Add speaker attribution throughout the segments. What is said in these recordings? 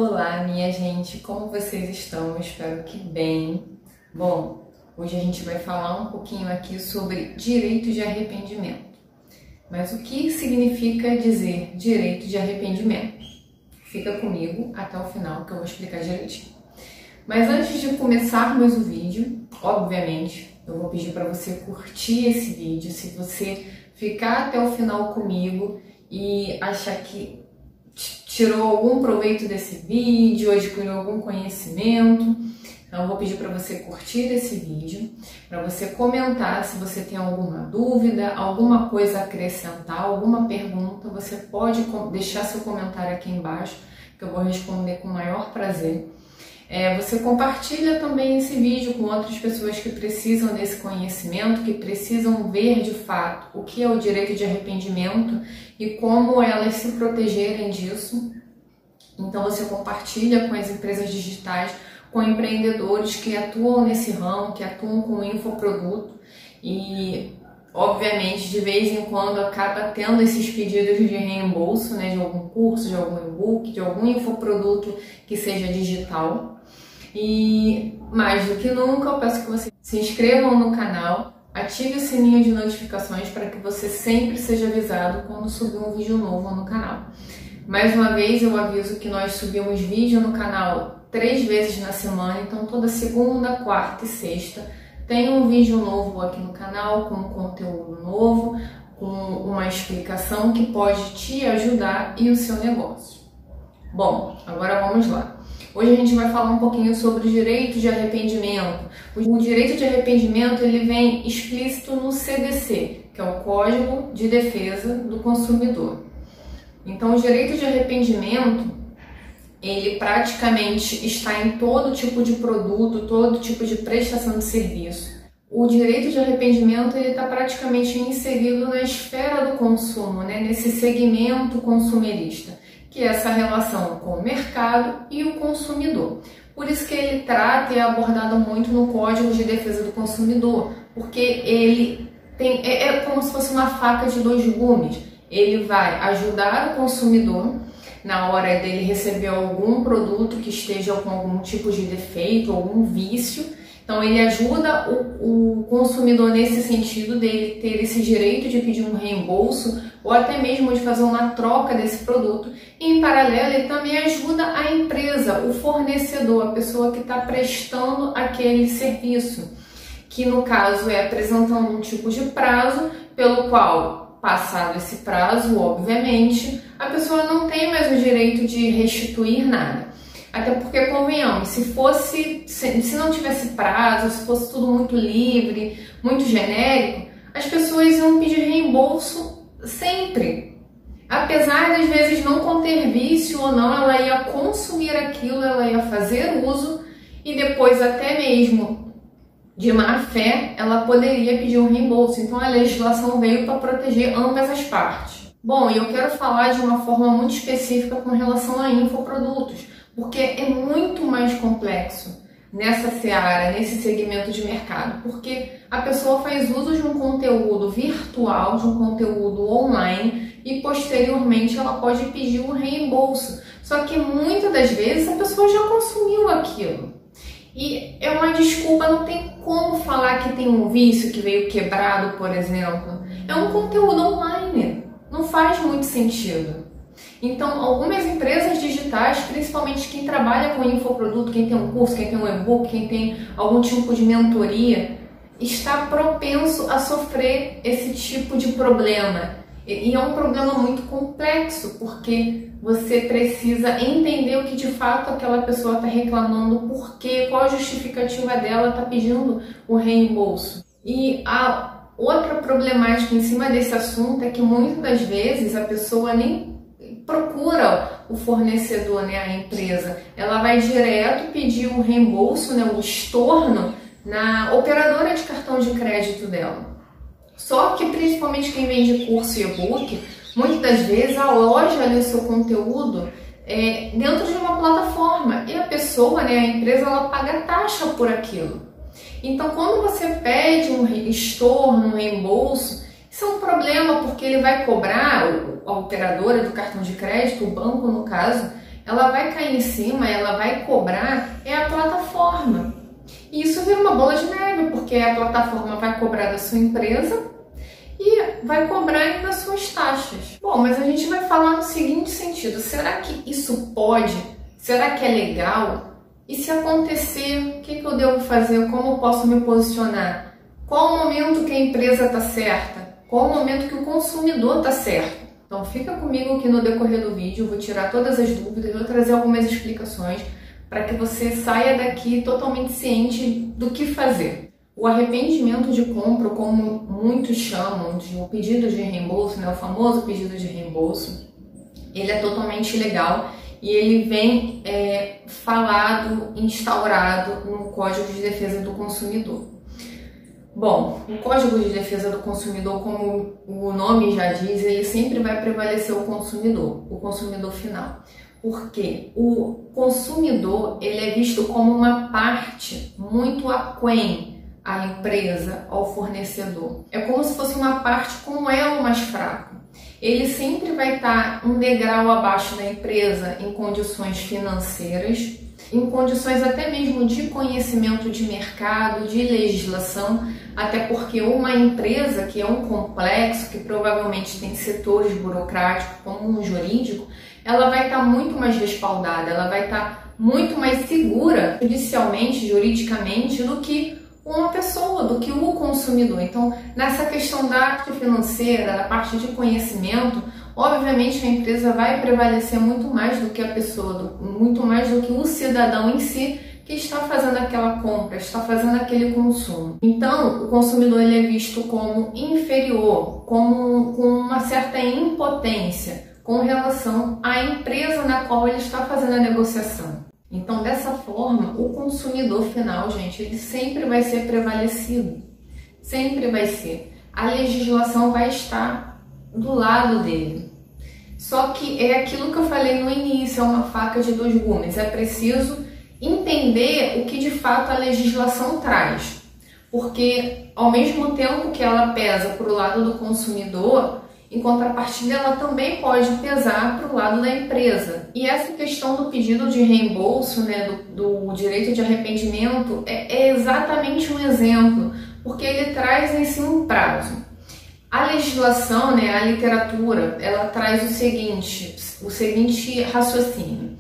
Speaker 1: Olá, minha gente, como vocês estão? Eu espero que bem. Bom, hoje a gente vai falar um pouquinho aqui sobre direito de arrependimento. Mas o que significa dizer direito de arrependimento? Fica comigo até o final que eu vou explicar direitinho. Mas antes de começarmos o vídeo, obviamente, eu vou pedir para você curtir esse vídeo. Se você ficar até o final comigo e achar que tirou algum proveito desse vídeo, adquiriu algum conhecimento, então eu vou pedir para você curtir esse vídeo, para você comentar se você tem alguma dúvida, alguma coisa a acrescentar, alguma pergunta, você pode deixar seu comentário aqui embaixo, que eu vou responder com o maior prazer. Você compartilha também esse vídeo com outras pessoas que precisam desse conhecimento, que precisam ver de fato o que é o direito de arrependimento e como elas se protegerem disso. Então você compartilha com as empresas digitais, com empreendedores que atuam nesse ramo, que atuam com infoproduto e, obviamente, de vez em quando acaba tendo esses pedidos de reembolso, né, de algum curso, de algum e-book, de algum infoproduto que seja digital. E mais do que nunca, eu peço que vocês se inscrevam no canal, ative o sininho de notificações para que você sempre seja avisado quando subir um vídeo novo no canal. Mais uma vez eu aviso que nós subimos vídeo no canal 3 vezes na semana, então toda segunda, quarta e sexta tem um vídeo novo aqui no canal, com um conteúdo novo, com uma explicação que pode te ajudar e o seu negócio. Bom, agora vamos lá. Hoje a gente vai falar um pouquinho sobre o direito de arrependimento. O direito de arrependimento ele vem explícito no CDC, que é o Código de Defesa do Consumidor. Então, o direito de arrependimento, ele praticamente está em todo tipo de produto, todo tipo de prestação de serviço. O direito de arrependimento ele está praticamente inserido na esfera do consumo, né? Nesse segmento consumerista, que é essa relação com o mercado e o consumidor. Por isso que ele trata e é abordado muito no Código de Defesa do Consumidor, porque ele é como se fosse uma faca de 2 gumes. Ele vai ajudar o consumidor na hora dele receber algum produto que esteja com algum tipo de defeito, algum vício. Então ele ajuda o consumidor nesse sentido dele ter esse direito de pedir um reembolso ou até mesmo de fazer uma troca desse produto. E em paralelo ele também ajuda a empresa, o fornecedor, a pessoa que está prestando aquele serviço, que no caso é apresentando um tipo de prazo pelo qual, passado esse prazo, obviamente, a pessoa não tem mais o direito de restituir nada. Até porque, convenhamos, se não tivesse prazo, se fosse tudo muito livre, muito genérico, as pessoas iam pedir reembolso sempre. Apesar de, às vezes, não conter vício ou não, ela ia consumir aquilo, ela ia fazer uso e depois até mesmo de má fé, ela poderia pedir um reembolso. Então a legislação veio para proteger ambas as partes. Bom, e eu quero falar de uma forma muito específica com relação a infoprodutos, porque é muito mais complexo nessa seara, nesse segmento de mercado, porque a pessoa faz uso de um conteúdo virtual, de um conteúdo online e posteriormente ela pode pedir um reembolso. Só que muitas das vezes a pessoa já consumiu aquilo. E é uma desculpa, não tem como falar que tem um vício que veio quebrado, por exemplo. É um conteúdo online, não faz muito sentido. Então, algumas empresas digitais, principalmente quem trabalha com infoproduto, quem tem um curso, quem tem um e-book, quem tem algum tipo de mentoria, está propenso a sofrer esse tipo de problema. E é um problema muito complexo, porque você precisa entender o que de fato aquela pessoa está reclamando, por quê, qual a justificativa dela está pedindo o reembolso. E a outra problemática em cima desse assunto é que muitas das vezes a pessoa nem procura o fornecedor, né, a empresa. Ela vai direto pedir o reembolso, né, o estorno, na operadora de cartão de crédito dela. Só que, principalmente quem vende curso e e-book, muitas das vezes aloja ali o seu conteúdo dentro de uma plataforma e a pessoa, né, a empresa, ela paga taxa por aquilo. Então, quando você pede um estorno, um reembolso, isso é um problema porque ele vai cobrar, a operadora do cartão de crédito, o banco no caso, ela vai cair em cima, ela vai cobrar é a plataforma. E isso vira uma bola de neve, porque a plataforma vai cobrar da sua empresa e vai cobrar ainda as suas taxas. Bom, mas a gente vai falar no seguinte sentido: será que isso pode? Será que é legal? E se acontecer, o que eu devo fazer? Como eu posso me posicionar? Qual o momento que a empresa está certa? Qual o momento que o consumidor está certo? Então fica comigo aqui no decorrer do vídeo, eu vou tirar todas as dúvidas, vou trazer algumas explicações para que você saia daqui totalmente ciente do que fazer. O arrependimento de compra, como muitos chamam de o pedido de reembolso, né, o famoso pedido de reembolso, ele é totalmente legal e ele vem falado, instaurado no Código de Defesa do Consumidor. Bom, o Código de Defesa do Consumidor, como o nome já diz, ele sempre vai prevalecer o consumidor final. Porque o consumidor ele é visto como uma parte muito aquém à empresa, ao fornecedor. É como se fosse uma parte com um elo mais fraco. Ele sempre vai estar um degrau abaixo da empresa em condições financeiras, em condições até mesmo de conhecimento de mercado, de legislação, até porque uma empresa que é um complexo, que provavelmente tem setores burocráticos como um jurídico, ela vai estar muito mais respaldada, ela vai estar muito mais segura judicialmente, juridicamente, do que uma pessoa, do que o consumidor. Então, nessa questão da parte financeira, da parte de conhecimento, obviamente a empresa vai prevalecer muito mais do que a pessoa, muito mais do que o cidadão em si que está fazendo aquela compra, está fazendo aquele consumo. Então, o consumidor ele é visto como inferior, com uma certa impotência com relação à empresa na qual ele está fazendo a negociação. Então, dessa forma, o consumidor final, gente, ele sempre vai ser prevalecido. Sempre vai ser. A legislação vai estar do lado dele. Só que é aquilo que eu falei no início, é uma faca de dois gumes. É preciso entender o que de fato a legislação traz. Porque ao mesmo tempo que ela pesa para o lado do consumidor, em contrapartida ela também pode pesar para o lado da empresa. E essa questão do pedido de reembolso, né, do direito de arrependimento, é exatamente um exemplo, porque ele traz em si um prazo. A legislação, né, a literatura, ela traz o seguinte raciocínio.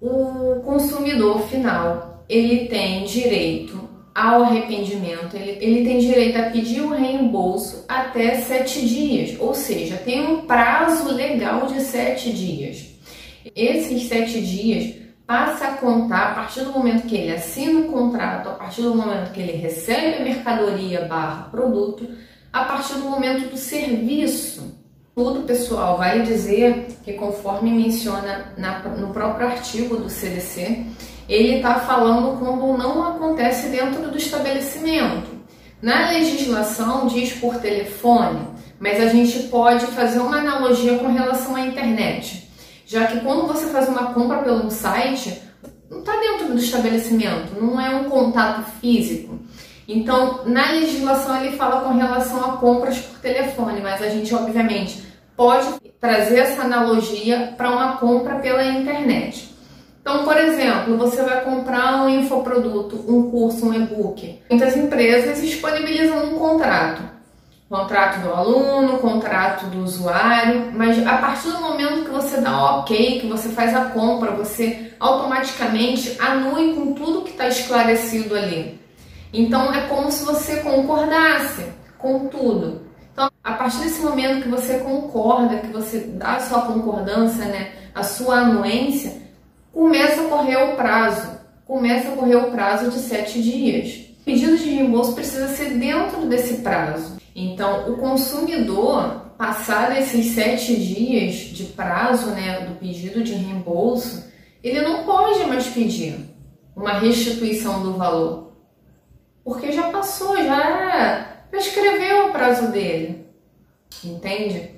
Speaker 1: O consumidor final, ele tem direito ao arrependimento, ele tem direito a pedir o reembolso até 7 dias, ou seja, tem um prazo legal de 7 dias. Esses 7 dias passa a contar a partir do momento que ele assina o contrato, a partir do momento que ele recebe a mercadoria / produto, a partir do momento do serviço. Tudo, pessoal, vale dizer que, conforme menciona no próprio artigo do CDC, ele está falando quando não acontece dentro do estabelecimento. Na legislação diz por telefone, mas a gente pode fazer uma analogia com relação à internet, já que quando você faz uma compra pelo site, não está dentro do estabelecimento, não é um contato físico. Então, na legislação ele fala com relação a compras por telefone, mas a gente, obviamente, pode trazer essa analogia para uma compra pela internet. Então, por exemplo, você vai comprar um infoproduto, um curso, um e-book. Muitas empresas disponibilizam um contrato. Contrato do aluno, contrato do usuário, mas a partir do momento que você dá o ok, que você faz a compra, você automaticamente anui com tudo que está esclarecido ali. Então, é como se você concordasse com tudo. Então, a partir desse momento que você concorda, que você dá a sua concordância, né, a sua anuência, começa a correr o prazo de 7 dias. O pedido de reembolso precisa ser dentro desse prazo. Então, o consumidor, passado esses 7 dias de prazo, né, do pedido de reembolso, ele não pode mais pedir uma restituição do valor, porque já passou, já prescreveu o prazo dele, entende?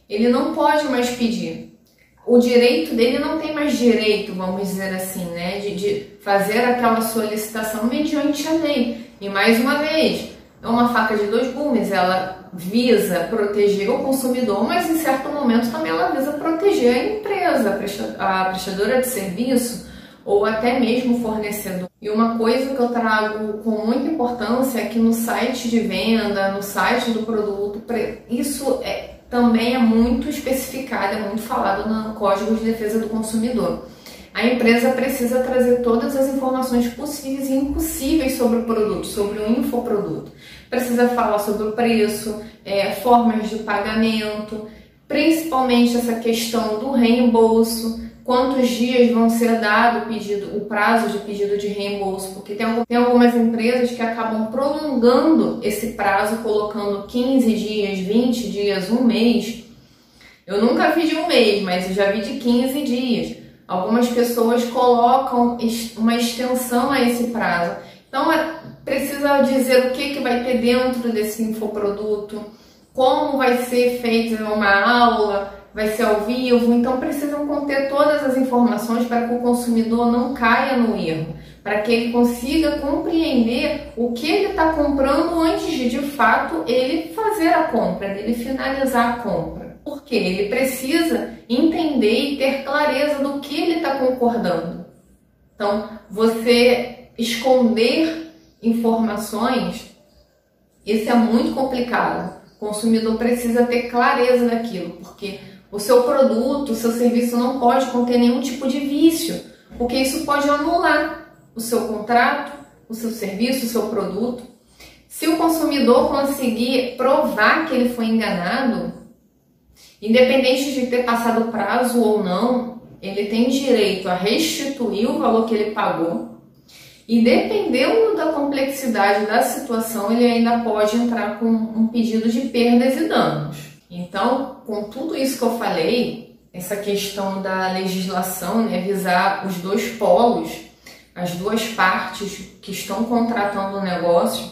Speaker 1: Ele não pode mais pedir. O direito dele não tem mais direito, vamos dizer assim, né, de fazer aquela solicitação mediante a lei. E mais uma vez, é uma faca de dois gumes, ela visa proteger o consumidor, mas em certo momento também ela visa proteger a empresa, a prestadora de serviço ou até mesmo o fornecedor. E uma coisa que eu trago com muita importância é que no site de venda, no site do produto, isso também é muito especificado, é muito falado no Código de Defesa do Consumidor. A empresa precisa trazer todas as informações possíveis e impossíveis sobre o produto, sobre o infoproduto. Precisa falar sobre o preço, formas de pagamento, principalmente essa questão do reembolso, quantos dias vão ser dado o prazo de pedido de reembolso, porque tem algumas empresas que acabam prolongando esse prazo, colocando 15 dias, 20 dias, um mês. Eu nunca vi de um mês, mas eu já vi de 15 dias. Algumas pessoas colocam uma extensão a esse prazo. Então, precisa dizer o que vai ter dentro desse infoproduto, como vai ser feita uma aula, vai ser ao vivo. Então, precisam conter todas as informações para que o consumidor não caia no erro, para que ele consiga compreender o que ele está comprando antes de fato, ele fazer a compra, ele finalizar a compra. Porque ele precisa entender e ter clareza do que ele está concordando. Então, você esconder informações, isso é muito complicado. O consumidor precisa ter clareza daquilo, porque o seu produto, o seu serviço não pode conter nenhum tipo de vício, porque isso pode anular o seu contrato, o seu serviço, o seu produto. Se o consumidor conseguir provar que ele foi enganado, independente de ter passado o prazo ou não, ele tem direito a restituir o valor que ele pagou e, dependendo da complexidade da situação, ele ainda pode entrar com um pedido de perdas e danos. Então, com tudo isso que eu falei, essa questão da legislação, né, visar os dois polos, as duas partes que estão contratando o negócio,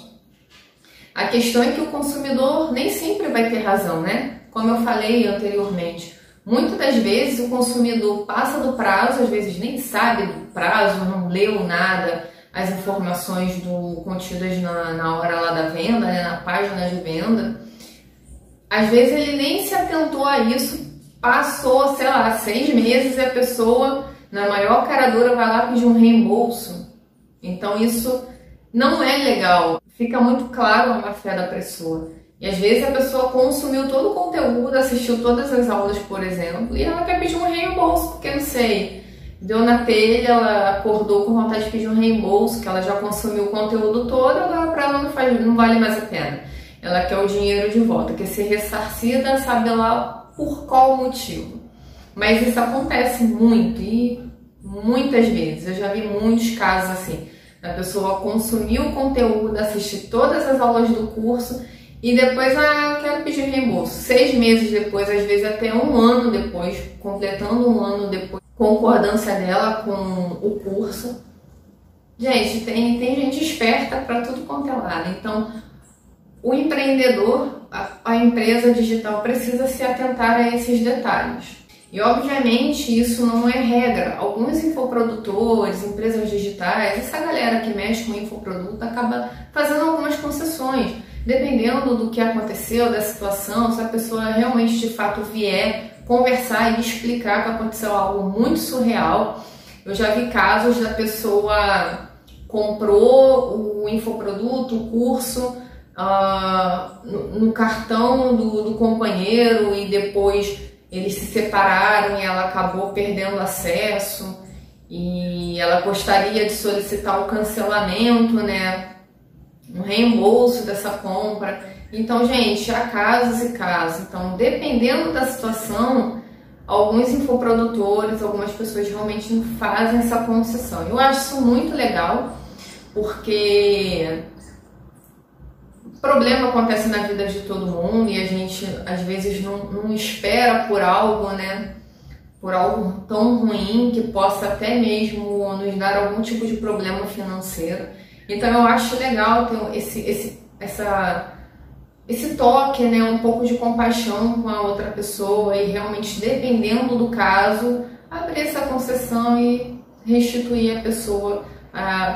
Speaker 1: a questão é que o consumidor nem sempre vai ter razão, né? Como eu falei anteriormente, muitas das vezes o consumidor passa do prazo, às vezes nem sabe do prazo, não leu nada, as informações contidas na hora lá da venda, né, na página de venda. Às vezes ele nem se atentou a isso, passou, sei lá, 6 meses e a pessoa, na maior cara dura, vai lá pedir um reembolso. Então isso não é legal, fica muito claro a má-fé da pessoa. E às vezes a pessoa consumiu todo o conteúdo, assistiu todas as aulas, por exemplo, e ela quer pedir um reembolso, porque não sei, deu na telha, ela acordou com vontade de pedir um reembolso, que ela já consumiu o conteúdo todo, agora para ela não vale mais a pena. Ela quer o dinheiro de volta, quer ser ressarcida, sabe lá por qual motivo. Mas isso acontece muito e muitas vezes, eu já vi muitos casos assim, a pessoa consumiu o conteúdo, assistiu todas as aulas do curso, e depois, eu quero pedir reembolso. 6 meses depois, às vezes até 1 ano depois, completando 1 ano depois, concordância dela com o curso. Gente, tem gente esperta para tudo quanto é lado. Então, o empreendedor, a empresa digital precisa se atentar a esses detalhes. E, obviamente, isso não é regra. Alguns infoprodutores, empresas digitais, essa galera que mexe com infoproduto acaba fazendo algumas concessões. Dependendo do que aconteceu, da situação, se a pessoa realmente de fato vier conversar e explicar que aconteceu algo muito surreal. Eu já vi casos da pessoa comprou o infoproduto, o curso, no cartão do companheiro e depois eles se separaram e ela acabou perdendo acesso e ela gostaria de solicitar o cancelamento, né? Um reembolso dessa compra. Então, gente, há casos e casos. Então, dependendo da situação, alguns infoprodutores, algumas pessoas realmente não fazem essa concessão. Eu acho isso muito legal, porque o problema acontece na vida de todo mundo e a gente, às vezes, não espera por algo, né? Por algo tão ruim que possa até mesmo nos dar algum tipo de problema financeiro. Então eu acho legal ter esse toque, né, um pouco de compaixão com a outra pessoa e realmente, dependendo do caso, abrir essa concessão e restituir a pessoa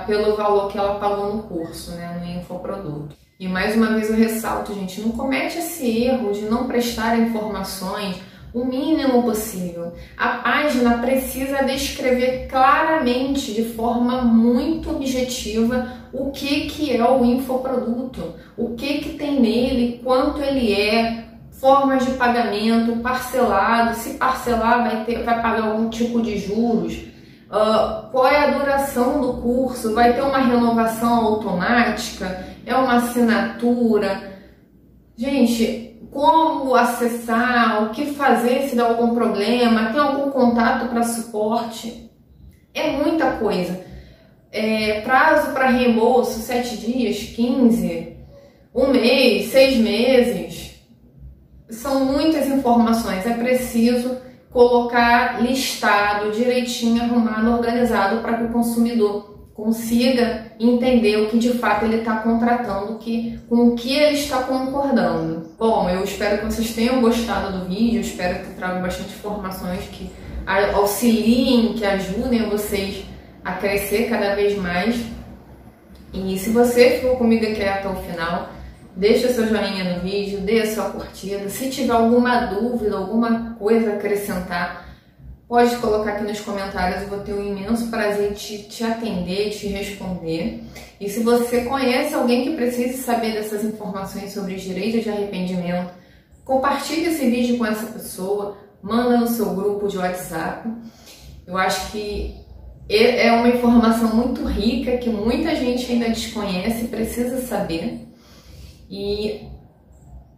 Speaker 1: pelo valor que ela pagou no curso, né, no infoproduto. E mais uma vez eu ressalto, gente, não comete esse erro de não prestar informações o mínimo possível. A página precisa descrever claramente, de forma muito objetiva, o que é o infoproduto, o que tem nele, quanto ele é, formas de pagamento, parcelado, se parcelar vai pagar algum tipo de juros, qual é a duração do curso, vai ter uma renovação automática, é uma assinatura. Gente, como acessar, o que fazer se dá algum problema, tem algum contato para suporte, é muita coisa. Prazo para reembolso, 7 dias, 15, 1 mês, 6 meses, são muitas informações, é preciso colocar listado, direitinho, arrumado, organizado para que o consumidor consiga entender o que de fato ele está contratando, com o que ele está concordando. Bom, eu espero que vocês tenham gostado do vídeo, espero que traga bastante informações que auxiliem, que ajudem vocês a crescer cada vez mais. E se você ficou comigo aqui até o final, deixa seu joinha no vídeo, dê a sua curtida. Se tiver alguma dúvida, alguma coisa a acrescentar, pode colocar aqui nos comentários, eu vou ter um imenso prazer de te atender, te responder. E se você conhece alguém que precise saber dessas informações sobre os direitos de arrependimento, compartilhe esse vídeo com essa pessoa, manda no seu grupo de WhatsApp. Eu acho que é uma informação muito rica, que muita gente ainda desconhece e precisa saber. E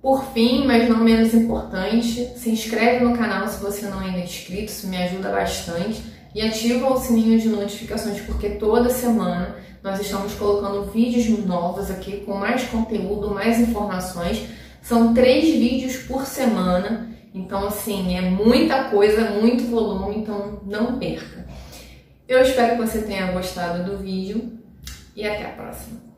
Speaker 1: por fim, mas não menos importante, se inscreve no canal se você não ainda é inscrito, isso me ajuda bastante. E ativa o sininho de notificações, porque toda semana nós estamos colocando vídeos novos aqui, com mais conteúdo, mais informações. São 3 vídeos por semana, então assim, é muita coisa, muito volume, então não perca. Eu espero que você tenha gostado do vídeo e até a próxima.